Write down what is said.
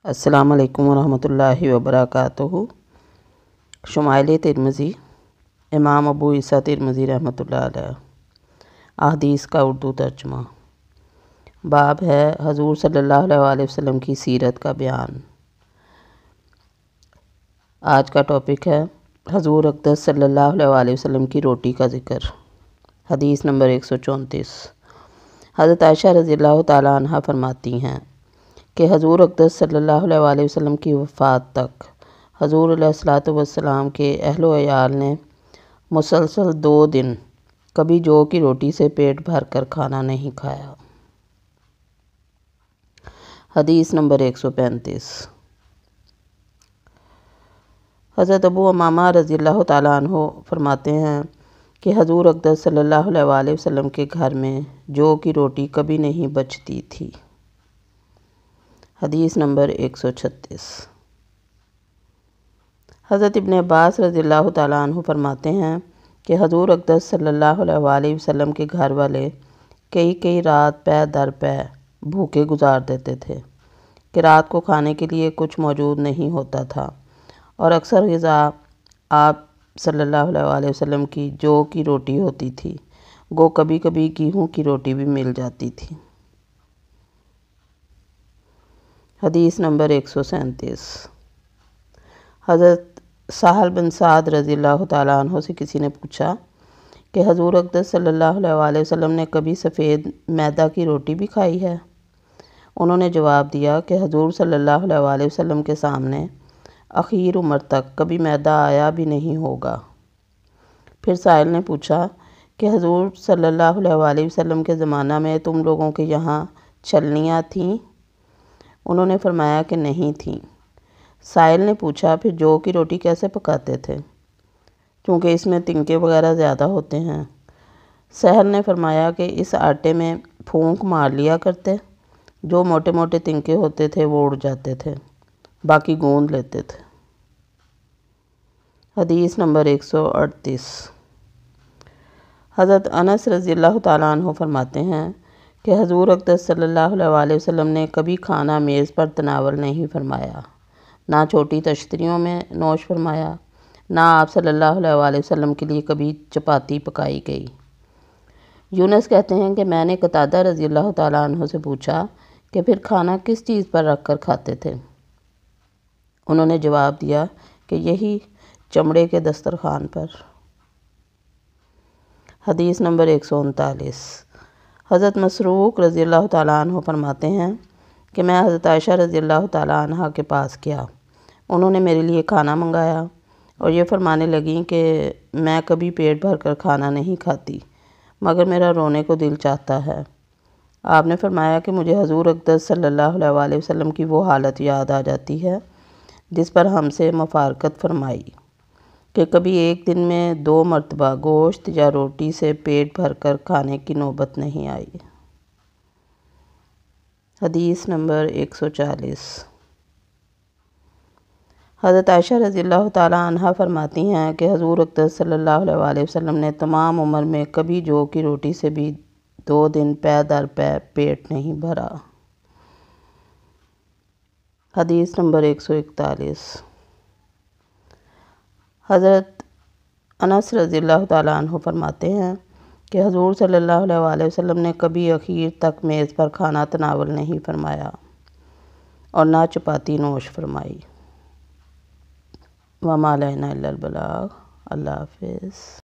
السلام علیکم ورحمۃ اللہ وبرکاتہ۔ شمائل ترمذی، امام ابو عیسیٰ ترمذی رحمۃ اللہ علیہ۔ احادیث کا اردو ترجمہ۔ باب ہے حضور صلی اللہ علیہ وسلم کی سیرت کا بیان۔ آج کا ٹاپک ہے حضور اقدس صلی اللہ علیہ وسلم کی روٹی کا ذکر۔ حدیث نمبر 134۔ حضرت عائشہ رضی اللہ تعالیٰ عنہ فرماتی ہیں کہ حضور اقدس صلی اللہ علیہ وسلم کی وفات تک حضور علیہ الصلوۃ والسلام کے اہل و عیال نے مسلسل 2 دن کبھی جو کی روٹی سے پیٹ بھر کر کھانا نہیں کھایا۔ حدیث نمبر 135۔ حضرت ابو امامہ رضی اللہ تعالیٰ عنہ فرماتے ہیں کہ حضور اقدس صلی اللہ علیہ وسلم کے گھر میں جو کی روٹی کبھی نہیں بچتی تھی۔ حدیث نمبر 136۔ حضرت ابن عباس رضی اللہ تعالیٰ عنہ فرماتے ہیں کہ حضور اقدس صلی اللہ علیہ وسلم کے گھر والے کئی رات پے در پے بھوکے گزار دیتے تھے کہ رات کو کھانے کے لیے کچھ موجود نہیں ہوتا تھا، اور اکثر غذا آپ صلی اللہ علیہ وسلم کی جو کی روٹی ہوتی تھی، گو کبھی کبھی گیہوں کی روٹی بھی مل جاتی تھی۔ حدیث نمبر 137۔ حضرت سہل بن سعد رضی اللہ تعالیٰ عنہ سے کسی نے پوچھا کہ حضور اقدس صلی اللہ علیہ وسلم نے کبھی سفید میدا کی روٹی بھی کھائی ہے؟ انہوں نے جواب دیا کہ حضور صلی اللہ علیہ وسلم کے سامنے اخیر عمر تک کبھی میدا آیا بھی نہیں ہوگا۔ پھر سائل نے پوچھا کہ حضور صلی اللہ علیہ وسلم کے زمانہ میں تم لوگوں کے یہاں چھلنیاں تھیں؟ انہوں نے فرمایا کہ نہیں تھیں۔ سائل نے پوچھا پھر جو کی روٹی کیسے پکاتے تھے، کیونکہ اس میں تنکے وغیرہ زیادہ ہوتے ہیں؟ سہل نے فرمایا کہ اس آٹے میں پھونک مار لیا کرتے، جو موٹے موٹے تنکے ہوتے تھے وہ اڑ جاتے تھے، باقی گوندھ لیتے تھے۔ حدیث نمبر 138۔ حضرت انس رضی اللہ تعالیٰ عنہ فرماتے ہیں کہ حضور اقدس صلی اللہ علیہ وسلم نے کبھی کھانا میز پر تناول نہیں فرمایا، نہ چھوٹی تشتریوں میں نوش فرمایا، نہ آپ صلی اللہ علیہ وسلم کے لیے کبھی چپاتی پکائی گئی۔ یونس کہتے ہیں کہ میں نے قتادہ رضی اللہ تعالیٰ عنہ سے پوچھا کہ پھر کھانا کس چیز پر رکھ کر کھاتے تھے؟ انہوں نے جواب دیا کہ یہی چمڑے کے دسترخوان پر۔ حدیث نمبر 139۔ حضرت مسروق رضی اللہ تعالیٰ عنہ فرماتے ہیں کہ میں حضرت عائشہ رضی اللہ تعالیٰ عنہ کے پاس گیا، انہوں نے میرے لیے کھانا منگایا اور یہ فرمانے لگیں کہ میں کبھی پیٹ بھر کر کھانا نہیں کھاتی، مگر میرا رونے کو دل چاہتا ہے۔ آپ نے فرمایا کہ مجھے حضور اقدس صلی اللہ علیہ وسلم کی وہ حالت یاد آ جاتی ہے جس پر ہم سے مفارقت فرمائی کہ کبھی ایک دن میں 2 مرتبہ گوشت یا روٹی سے پیٹ بھر کر کھانے کی نوبت نہیں آئی۔ حدیث نمبر 140۔ حضرت عائشہ رضی اللہ تعالیٰ عنہ فرماتی ہیں کہ حضور اقدس صلی اللہ علیہ وسلم نے تمام عمر میں کبھی جو کی روٹی سے بھی 2 دن پے در پے پیٹ نہیں بھرا۔ حدیث نمبر 141۔ حضرت انس رضی اللہ تعالیٰ عنہ فرماتے ہیں کہ حضور صلی اللہ علیہ وسلم نے کبھی اخیر تک میز پر کھانا تناول نہیں فرمایا اور نہ چپاتی نوش فرمائی۔ وما علینا الا البلاغ۔ اللہ حافظ۔